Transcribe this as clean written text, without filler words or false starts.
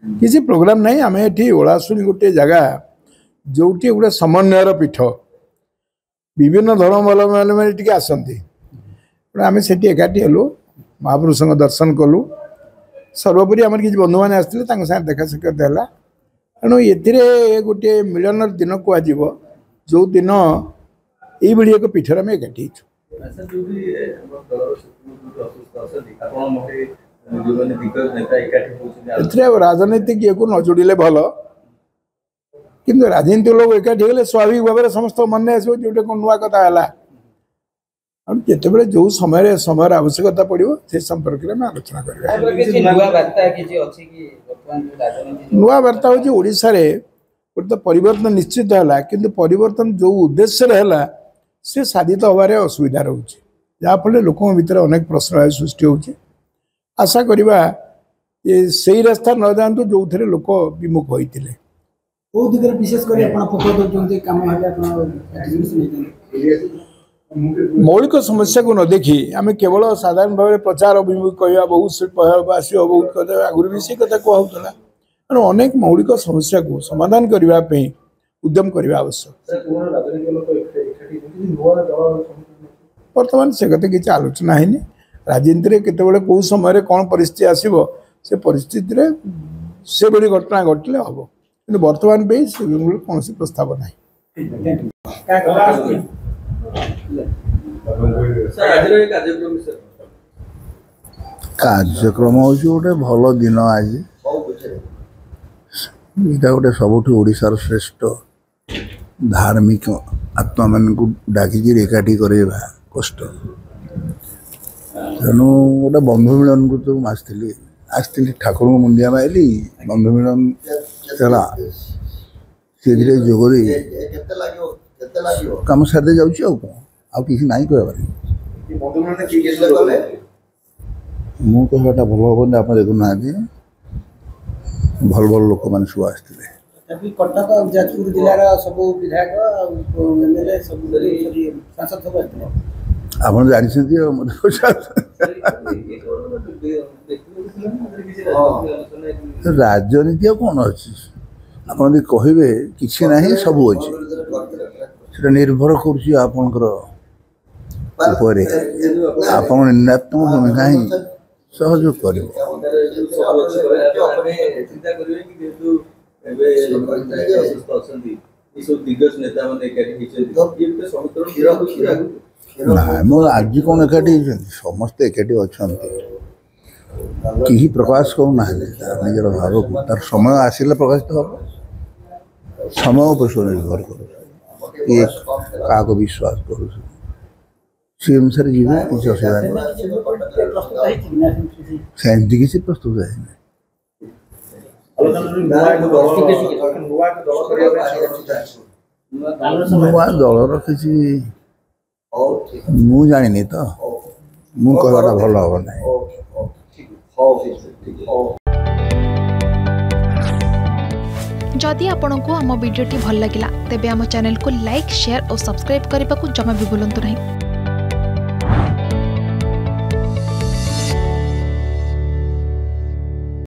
किसी प्रोग्राम नहीं आम ये ओलाशुणी गोटे जगह जोटी गोटे समन्वयर पीठ विभिन्न धर्मावलम्बी मैंने आसती आम से एकाठी हेलु महापुरुष दर्शन कलु सर्वोपरि आम किसी बंधु मैंने आसते देखा साक्षात है तेणु ये गोटे मिलन दिन कह जो दिन ये एक पीठर आम एकाठी राजनीतिक ये को न जोड़े भल किंतु राजनीतिक लोग एकाठी गले स्वाभाविक भाव में समस्त मन आस जो नुआ कथा है जिते जो समय समय आवश्यकता पड़ो से संपर्क में आलोचना कर नुआ वार्ता हूँ ओडिशा रे गोटे परिवर्तन निश्चित है किंतु परिवर्तन जो उद्देश्य है से साधित हबार असुविधा रोचे जहाँफल लोकों भितर अनेक प्रश्न सृष्टि हो आशा करवा ये सही रास्ता न जातु जो थे लोक विमुख होते मौलिक समस्या को न देखी आम केवल साधारण भाव में प्रचार अभिमुख कह बहुत शिल्प आस बहुत कथा आगुरी भी से कथा कहला तेणु अनेक मौलिक समस्या को समाधान करने उद्यम करने आवश्यक बर्तमान से कथा किसी आलोचना है राजनीति केतबेले कौ समय कौन परिस्थिति आसो से परिस्थिति से बड़ी घटना घटले हम कि बर्तमान पे कौन प्रस्ताव ना कार्यक्रम हूँ गोटे भल दिन आज यहाँ गोटे सबुठ ओडिशार श्रेष्ठ धार्मिक आत्मा मान डाकिक एकाठी करवा कष्ट तेणु गोटे बंधु मिलन को तो आसती ठाकुर को मुंडिया माइली बंधु मिलन चला से जोगरी कम सारे जाऊँ आ किसी ना कहबार मु कहवाटा भल हम आप देखुना भल भल लोक मैंने सब आसते कटक जाजपुर जिलार सब विधायक आप जानते राजनीति कौन अच्छी आप कहे कि ना सब अच्छे निर्भर कर आप निर्णयात्मक भूमिका ही सहयोग कर आज कौन एकाठी समस्ते एकाठी अच्छा कि प्रकाश करना निजर भाव को तार समय आसला प्रकाशित हम समय पर निर्भर कर क्या विश्वास कर सी अनुसार जी किसी असुविधा नहीं सेमती किसी प्रस्तुत है नुआ दल रखी मु जानी तो मु कहवाटा भल हम ना जदि आपंक आम भिडी भल लगा तेब आम चैनल को लाइक शेयर और सब्सक्राइब करने को जमा भी भूलु नहीं।